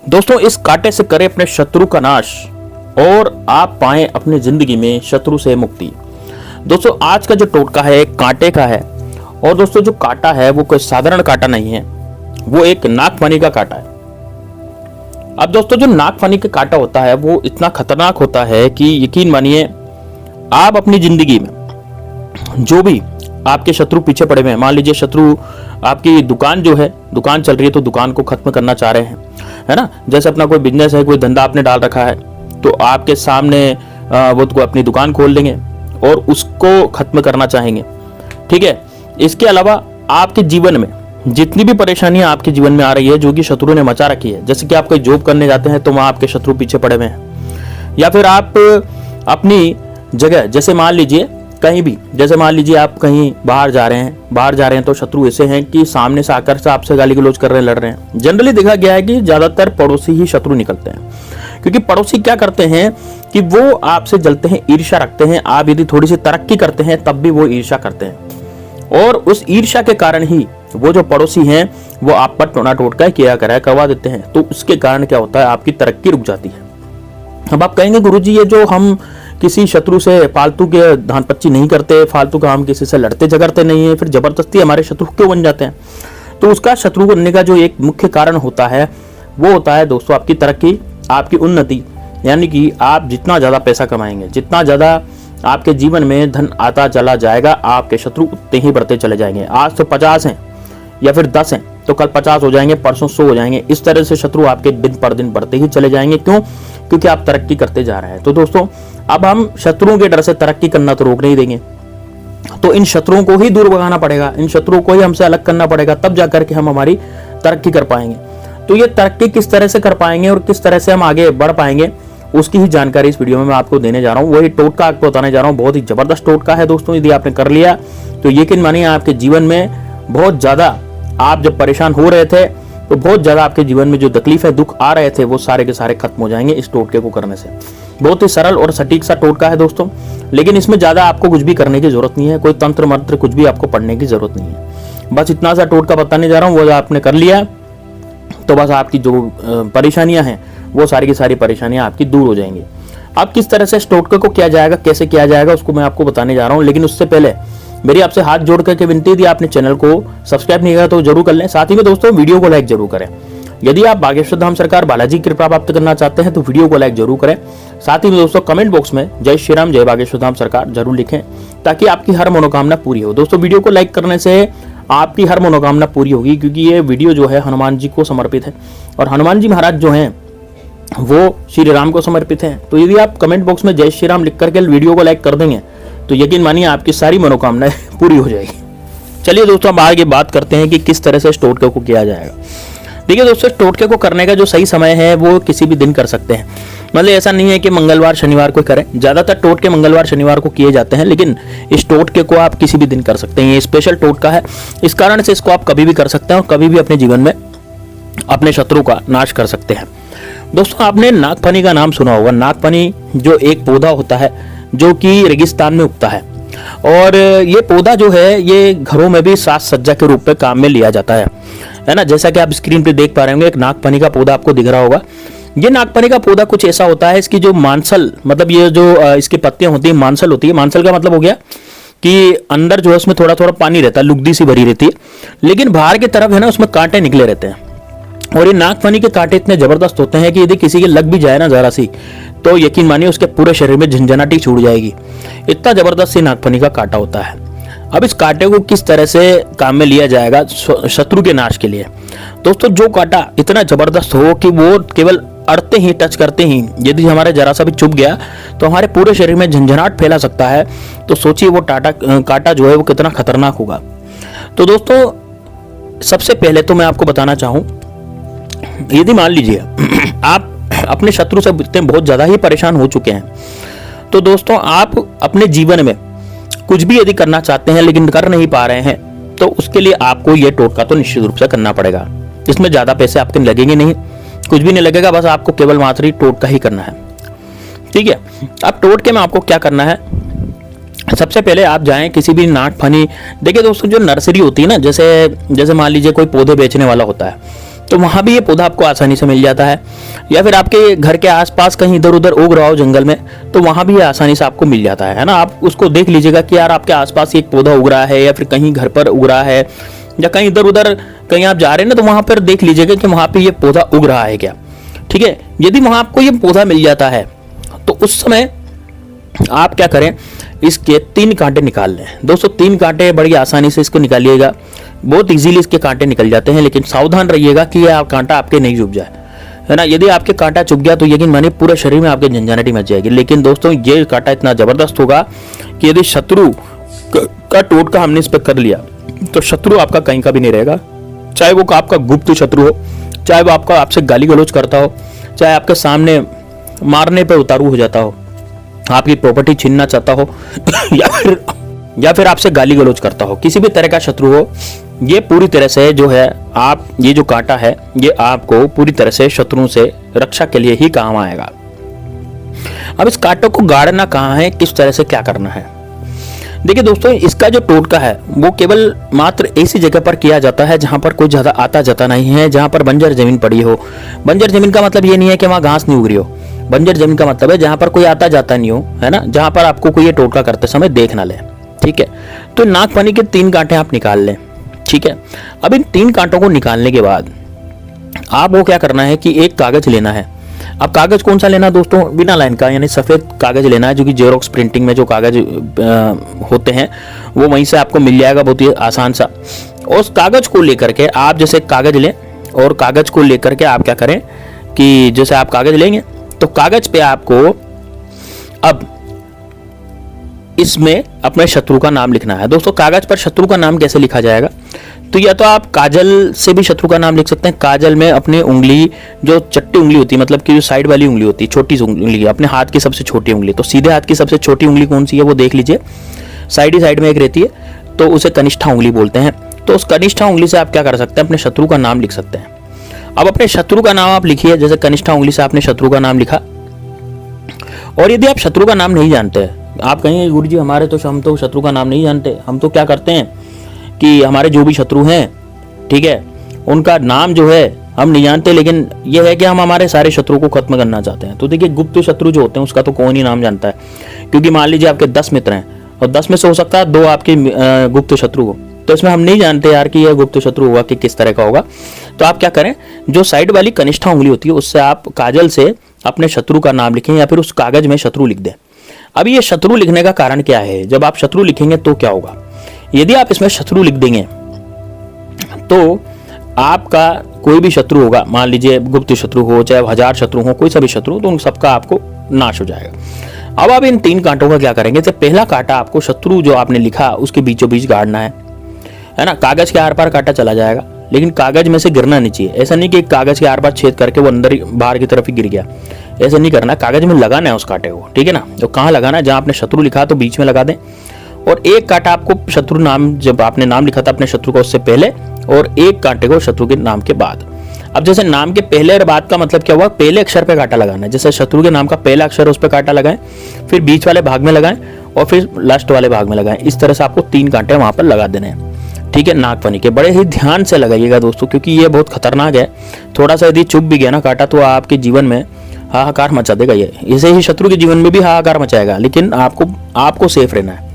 दोस्तों, इस कांटे से करें अपने शत्रु का नाश और आप पाएं अपनी जिंदगी में शत्रु से मुक्ति। दोस्तों, आज का जो टोटका है एक कांटे का है और दोस्तों जो कांटा है वो कोई साधारण कांटा नहीं है, वो एक नागफनी का कांटा है। अब दोस्तों, जो नागफनी का कांटा होता है वो इतना खतरनाक होता है कि यकीन मानिए, आप अपनी जिंदगी में जो भी आपके शत्रु पीछे पड़े हुए हैं, मान लीजिए शत्रु आपकी दुकान जो है, दुकान चल रही है तो दुकान को खत्म करना चाह रहे हैं, है ना। जैसे अपना कोई बिजनेस है, कोई धंधा आपने डाल रखा है, तो आपके सामने वो तो अपनी दुकान खोल देंगे और उसको खत्म करना चाहेंगे, ठीक है। इसके अलावा आपके जीवन में जितनी भी परेशानियां आपके जीवन में आ रही है, जो कि शत्रु ने मचा रखी है, जैसे कि आप कोई जॉब करने जाते हैं तो वहां आपके शत्रु पीछे पड़े हुए हैं, या फिर आप अपनी जगह, जैसे मान लीजिए कहीं भी, जैसे मान लीजिए आप कहीं बाहर जा रहे हैं तो शत्रु ऐसे हैं कि सामने से आकर से आपसे गाली गलौज कर रहे हैं, लड़ रहे हैं। जनरली देखा गया है कि ज्यादातर पड़ोसी ही शत्रु निकलते हैं, क्योंकि पड़ोसी क्या करते हैं कि वो आपसे जलते हैं, ईर्ष्या रखते हैं। आप यदि थोड़ी सी तरक्की करते हैं तब भी वो ईर्ष्या करते हैं, और उस ईर्ष्या के कारण ही वो जो पड़ोसी हैं वो आप पर टोना टोटका किया करवा देते हैं। तो उसके कारण क्या होता है, आपकी तरक्की रुक जाती है। अब आप कहेंगे गुरुजी, ये जो हम किसी शत्रु से फालतू के धान पच्ची नहीं करते, फालतू का हम किसी से लड़ते झगड़ते नहीं है, फिर जबरदस्ती हमारे शत्रु क्यों बन जाते हैं? तो उसका शत्रु बनने का जो एक मुख्य कारण होता है वो होता है दोस्तों आपकी तरक्की, आपकी उन्नति। यानी कि आप जितना ज्यादा पैसा कमाएंगे, जितना ज्यादा आपके जीवन में धन आता चला जाएगा, आपके शत्रु उतने ही बढ़ते चले जाएंगे। आज तो 50 हैं या फिर 10 हैं तो कल 50 हो जाएंगे, परसों 100 हो जाएंगे। इस तरह से शत्रु आपके दिन पर दिन बढ़ते ही चले जाएंगे। क्यों? क्योंकि आप तरक्की करते जा रहे हैं। तो दोस्तों, अब हम शत्रुओं के डर से तरक्की करना तो रोक नहीं देंगे, तो इन शत्रुओं को ही दूर भगाना पड़ेगा, इन शत्रुओं को ही हमसे अलग करना पड़ेगा, तब जाकर के हम हमारी तरक्की कर पाएंगे। तो ये तरक्की किस तरह से कर पाएंगे और किस तरह से हम आगे बढ़ पाएंगे, उसकी ही जानकारी इस वीडियो में मैं आपको देने जा रहा हूँ। वही टोटका आपको बताने जा रहा हूँ। बहुत ही जबरदस्त टोटका है दोस्तों। यदि आपने कर लिया तो यकीन मानिए आपके जीवन में बहुत ज्यादा, आप जब परेशान हो रहे थे तो बहुत ज्यादा आपके जीवन में जो तकलीफ है, दुख आ रहे थे, वो सारे के सारे खत्म हो जाएंगे इस टोटके को करने से। बहुत ही सरल और सटीक सा टोटका है दोस्तों, लेकिन इसमें ज्यादा आपको कुछ भी करने की जरूरत नहीं है, कोई तंत्र मंत्र कुछ भी आपको पढ़ने की जरूरत नहीं है। बस इतना सा टोटका बताने जा रहा हूँ, वो आपने कर लिया तो बस आपकी जो परेशानियां हैं वो सारी की सारी परेशानियां आपकी दूर हो जाएंगी। अब किस तरह से इस टोटके को किया जाएगा, कैसे किया जाएगा, उसको मैं आपको बताने जा रहा हूँ। लेकिन उससे पहले मेरी आपसे हाथ जोड़ करके विनती, यदि आपने चैनल को सब्सक्राइब नहीं किया तो जरूर कर लें। साथ ही में दोस्तों वीडियो को लाइक जरूर करें। यदि आप बागेश्वर धाम सरकार बालाजी की कृपा प्राप्त करना चाहते हैं तो वीडियो को लाइक जरूर करें। साथ ही में दोस्तों कमेंट बॉक्स में जय श्री राम, जय बागेश्वर धाम सरकार जरूर लिखें, ताकि आपकी हर मनोकामना पूरी हो। दोस्तों, वीडियो को लाइक करने से आपकी हर मनोकामना पूरी होगी, क्योंकि ये वीडियो जो है हनुमान जी को समर्पित है और हनुमान जी महाराज जो हैं वो श्री राम को समर्पित हैं। तो यदि आप कमेंट बॉक्स में जय श्री राम लिख करके वीडियो को लाइक कर देंगे तो यकीन मानिए आपकी सारी मनोकामनाएं पूरी हो जाएगी। चलिए दोस्तों, अब आगे बात करते हैं कि किस तरह से इस टोटके को किया जाएगा। देखिए दोस्तों, इस टोटके को करने का जो सही समय है वो किसी भी दिन कर सकते हैं। मतलब ऐसा नहीं है कि मंगलवार शनिवार को करें, ज्यादातर टोटके मंगलवार शनिवार को किए जाते हैं, लेकिन इस टोटके को आप किसी भी दिन कर सकते हैं। ये स्पेशल टोटका है, इस कारण से इसको आप कभी भी कर सकते हैं और कभी भी अपने जीवन में अपने शत्रु का नाश कर सकते हैं। दोस्तों, आपने नागफनी का नाम सुना होगा। नागफनी जो एक पौधा होता है जो कि रेगिस्तान में उगता है, और ये पौधा जो है ये घरों में भी साज सज्जा के रूप में काम में लिया जाता है ना। जैसा कि आप स्क्रीन पे देख पा रहे होंगे, एक नागफनी का पौधा आपको दिख रहा होगा। ये नागफनी का पौधा कुछ ऐसा होता है, इसकी जो मांसल, मतलब ये जो इसकी पत्तियां होती है, मांसल होती है। मांसल का मतलब हो गया कि अंदर जो है उसमें थोड़ा थोड़ा पानी रहता है, लुगदी सी भरी रहती है, लेकिन बाहर की तरफ है ना उसमें कांटे निकले रहते हैं। और ये नागफनी के कांटे इतने जबरदस्त होते हैं कि यदि किसी के लग भी जाए ना जरा सी, तो यकीन मानिए उसके पूरे शरीर में झंझनाहट छूट जाएगी। इतना जबरदस्त नागफनी का कांटा होता है। अब इस कांटे को किस तरह से काम में लिया जाएगा शत्रु के नाश के लिए? दोस्तों, जो कांटा इतना जबरदस्त हो कि वो केवल अड़ते ही, टच करते ही यदि हमारे जरा सा भी चुभ गया तो हमारे पूरे शरीर में झंझनाहट फैला सकता है, तो सोचिए वो कांटा जो है वो कितना खतरनाक होगा। तो दोस्तों, सबसे पहले तो मैं आपको बताना चाहूं, यदि मान लीजिए आप अपने शत्रु से बहुत ज्यादा ही परेशान हो चुके हैं, तो दोस्तों आप अपने जीवन में कुछ भी यदि करना चाहते हैं लेकिन कर नहीं पा रहे हैं, तो उसके लिए आपको यह टोटका तो निश्चित रूप से करना पड़ेगा। इसमें ज्यादा पैसे आपके लगेंगे नहीं, कुछ भी नहीं लगेगा, बस आपको केवल मात्र टोटका ही करना है, ठीक है। अब टोटके में आपको क्या करना है, सबसे पहले आप जाएं किसी भी नागफनी, देखिए दोस्तों जो नर्सरी होती है ना, जैसे मान लीजिए कोई पौधे बेचने वाला होता है, तो वहाँ भी ये पौधा आपको आसानी से मिल जाता है। या फिर आपके घर के आसपास कहीं इधर उधर उग रहा हो जंगल में, तो वहाँ भी ये आसानी से आपको मिल जाता है ना। आप उसको देख लीजिएगा कि यार आपके आसपास एक पौधा उग रहा है या फिर कहीं घर पर उग रहा है या कहीं इधर उधर कहीं आप जा रहे हैं ना, तो वहाँ पर देख लीजिएगा कि वहाँ पे ये पौधा उग रहा है क्या। ठीक है, यदि वहाँ आपको ये पौधा मिल जाता है तो उस समय आप क्या करें, इसके 3 कांटे निकाल लें। दोस्तों 3 कांटे बड़ी आसानी से इसको निकालिएगा, बहुत इजीली इसके कांटे निकल जाते हैं, लेकिन सावधान रहिएगा कि यह कांटा आपके नहीं चुभ जाए, है ना। यदि आपके कांटा चुभ गया तो यकीन मानिए पूरे शरीर में आपके झंझनाहट मच जाएगी। लेकिन दोस्तों ये कांटा इतना जबरदस्त होगा कि यदि शत्रु का टोटका हमने इस पर कर लिया तो शत्रु आपका कहीं का भी नहीं रहेगा, चाहे वो आपका गुप्त शत्रु हो, चाहे वो आपका आपसे गाली गलौज करता हो, चाहे आपके सामने मारने पर उतारू हो जाता हो, आपकी प्रॉपर्टी छीनना चाहता हो या फिर आपसे गाली गलौज करता हो, किसी भी तरह का शत्रु हो, ये पूरी तरह से जो है आप ये जो कांटा है ये आपको पूरी तरह से शत्रुओं से रक्षा के लिए ही काम आएगा। अब इस कांटे को गाड़ना कहाँ है, किस तरह से क्या करना है। देखिए दोस्तों, इसका जो टोटका है वो केवल मात्र ऐसी जगह पर किया जाता है जहां पर कोई ज्यादा आता जाता नहीं है, जहां पर बंजर जमीन पड़ी हो। बंजर जमीन का मतलब ये नहीं है कि वहां घास नहीं उग रही हो, बंजर जमीन का मतलब है जहां पर कोई आता जाता नहीं हो, है ना, जहां पर आपको कोई ये टोटका करते समय देख ना ले। ठीक है, तो नागफनी के 3 कांटे आप निकाल लें। ठीक है, अब इन 3 कांटों को निकालने के बाद आपको क्या करना है कि एक कागज लेना है। अब कागज कौन सा लेना दोस्तों, बिना लाइन का, यानी सफेद कागज लेना है, जो कि जेरोक्स प्रिंटिंग में जो कागज होते हैं वो वहीं से आपको मिल जाएगा, बहुत ही आसान सा। उस कागज को लेकर के आप जैसे कागज लें और कागज को लेकर के आप क्या करें कि जैसे आप कागज लेंगे तो कागज पे आपको अब इसमें अपने शत्रु का नाम लिखना है। दोस्तों कागज पर शत्रु का नाम कैसे लिखा जाएगा, तो या तो आप काजल से भी शत्रु का नाम लिख सकते हैं। काजल में अपनी उंगली, जो चट्टी उंगली होती है, मतलब कि जो साइड वाली उंगली होती है, छोटी उंगली, अपने हाथ की सबसे छोटी उंगली, तो सीधे हाथ की सबसे छोटी उंगली कौन सी है वो देख लीजिए, साइड ही साइड में एक रहती है, तो उसे कनिष्ठा उंगली बोलते हैं। तो उस कनिष्ठा उंगली से आप क्या कर सकते हैं, अपने शत्रु का नाम लिख सकते हैं। अब अपने शत्रु का नाम आप लिखिए, जैसे कनिष्ठा उंगली से आपने शत्रु का नाम लिखा। और यदि आप शत्रु का नाम नहीं जानते, आप कहेंगे गुरु जी हमारे तो हम तो शत्रु का नाम नहीं जानते, हम तो क्या करते हैं कि हमारे जो भी शत्रु हैं, ठीक है, उनका नाम जो है हम नहीं जानते, लेकिन यह है कि हम हमारे सारे शत्रु को खत्म करना चाहते हैं। तो देखिए गुप्त शत्रु जो होते हैं उसका तो कौन ही नाम जानता है, क्योंकि मान लीजिए आपके 10 मित्र हैं और 10 में से हो सकता है 2 आपके गुप्त शत्रु हो, तो इसमें हम नहीं जानते यार कि यह गुप्त शत्रु होगा कि किस तरह का होगा। तो आप क्या करें, जो साइड वाली कनिष्ठा उंगली होती है उससे आप काजल से अपने शत्रु का नाम लिखें या फिर उस कागज में शत्रु लिख दें। अब ये शत्रु लिखने का कारण क्या है, जब आप शत्रु लिखेंगे तो क्या होगा, यदि आप इसमें शत्रु लिख देंगे तो आपका कोई भी शत्रु होगा, मान लीजिए गुप्त शत्रु हो चाहे 1000 शत्रु हो, कोई सा भी शत्रु, तो उन सबका आपको नाश हो जाएगा। अब आप इन 3 कांटों का क्या करेंगे, तो पहला कांटा आपको शत्रु जो आपने लिखा उसके बीचों बीच गाड़ना है ना। कागज के आर पार कांटा चला जाएगा, लेकिन कागज में से गिरना नहीं चाहिए। ऐसा नहीं कि कागज के आर पार छेद करके वो अंदर बाहर की तरफ ही गिर गया, ऐसा नहीं करना, कागज में लगाना है उस कांटे को, ठीक है ना। तो कहाँ लगाना है, जहां आपने शत्रु लिखा तो बीच में लगा दें। और एक कांटा आपको शत्रु नाम, जब आपने नाम लिखा था अपने शत्रु का उससे पहले, और एक कांटे को शत्रु के नाम के बाद। अब जैसे नाम के पहले और बाद का मतलब क्या हुआ, पहले अक्षर पे कांटा लगाना है, जैसे शत्रु के नाम का पहला अक्षर उस पर कांटा लगाएं, फिर बीच वाले भाग में लगाएं और फिर लास्ट वाले भाग में लगाएं। इस तरह से आपको 3 कांटे वहां पर लगा देने हैं, ठीक है। नागफनी के बड़े ही ध्यान से लगाइएगा दोस्तों, क्योंकि ये बहुत खतरनाक है। थोड़ा सा यदि चुप भी गया ना कांटा तो आपके जीवन में हाहाकार मचा देगा ये, ऐसे ही शत्रु के जीवन में भी हाहाकार मचाएगा, लेकिन आपको सेफ रहना है,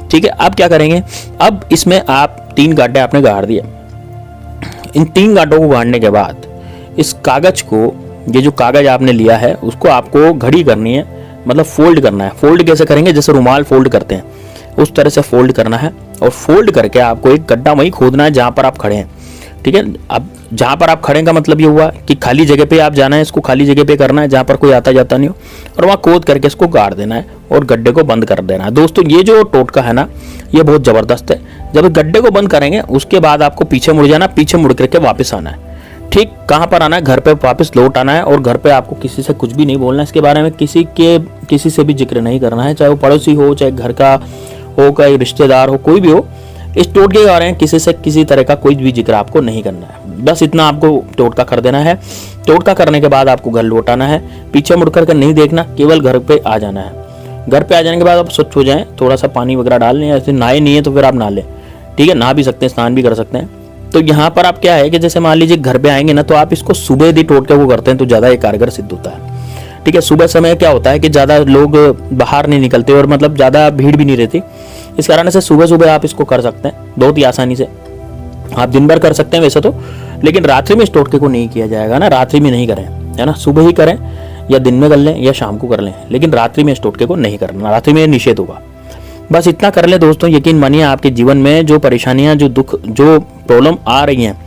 ठीक है। अब क्या करेंगे, अब इसमें आप 3 कांटे आपने गाड़ दिए। इन 3 कांटों को गाड़ने के बाद इस कागज को, ये जो कागज आपने लिया है उसको आपको घड़ी करनी है, मतलब फोल्ड करना है। फोल्ड कैसे करेंगे, जैसे रुमाल फोल्ड करते हैं उस तरह से फोल्ड करना है। और फोल्ड करके आपको एक गड्ढा वहीं खोदना है जहां पर आप खड़े हैं, ठीक है। अब जहां पर आप खड़े का मतलब ये हुआ कि खाली जगह पे आप जाना है, इसको खाली जगह पे करना है जहां पर कोई आता जाता नहीं हो, और वहां खोद करके इसको गाड़ देना है और गड्ढे को बंद कर देना है। दोस्तों ये जो टोटका है ना ये बहुत जबरदस्त है। जब गड्ढे को बंद करेंगे उसके बाद आपको पीछे मुड़ जाना, पीछे मुड़ करके वापस आना है, ठीक। कहाँ पर आना है, घर पे वापस लौट आना है। और घर पे आपको किसी से कुछ भी नहीं बोलना है, इसके बारे में किसी से भी जिक्र नहीं करना है, चाहे वो पड़ोसी हो, चाहे घर का हो, कोई रिश्तेदार हो, कोई भी हो। इस टोटके के बारे में किसी से किसी तरह का कोई भी जिक्र आपको नहीं करना है, बस इतना आपको टोटका कर देना है। टोटका करने के बाद आपको घर लौट आना है, पीछे मुड़ कर नहीं देखना, केवल घर पे आ जाना है। घर पे आ जाने के बाद आप स्वच्छ हो जाएं, थोड़ा सा पानी वगैरह डाल लें, ऐसे नहाए नहीं है तो फिर आप नहा लें, ठीक है। नहा भी सकते हैं, स्नान भी कर सकते हैं, तो यहाँ पर आप क्या है कि जैसे मान लीजिए घर पे आएंगे ना, तो आप इसको सुबह यदि टोटके को करते हैं तो ज़्यादा ये कारगर सिद्ध होता है। ठीक है, सुबह समय क्या होता है कि ज़्यादा लोग बाहर नहीं निकलते और मतलब ज़्यादा भीड़ भी नहीं रहती, इस कारण से सुबह सुबह आप इसको कर सकते हैं बहुत ही आसानी से। आप दिन भर कर सकते हैं वैसे तो, लेकिन रात्रि में इस टोटके को नहीं किया जाएगा ना, रात्रि में नहीं करें, है ना, सुबह ही करें या दिन में कर लें या शाम को कर लें, लेकिन रात्रि में इस टोटके को नहीं करना, रात्रि में निषेध होगा। बस इतना कर लें दोस्तों, यकीन मानिए आपके जीवन में जो परेशानियां, जो दुख, जो प्रॉब्लम आ रही हैं,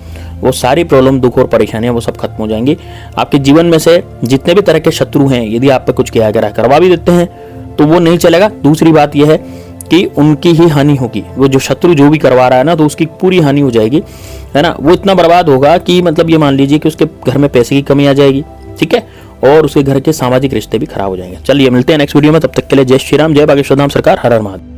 वो सारी प्रॉब्लम, दुख और परेशानियां वो सब खत्म हो जाएंगी। आपके जीवन में से जितने भी तरह के शत्रु हैं, यदि आप पे कुछ किया गया करवा भी देते हैं तो वो नहीं चलेगा। दूसरी बात यह है कि उनकी ही हानि होगी, वो जो शत्रु जो भी करवा रहा है ना, तो उसकी पूरी हानि हो जाएगी, है ना। वो इतना बर्बाद होगा कि मतलब ये मान लीजिए कि उसके घर में पैसे की कमी आ जाएगी, ठीक है, और उसके घर के सामाजिक रिश्ते भी खराब हो जाएंगे। चलिए मिलते हैं नेक्स्ट वीडियो में, तब तक के लिए जय श्री राम, जय बागेश्वर धाम सरकार, हर हर महादेव।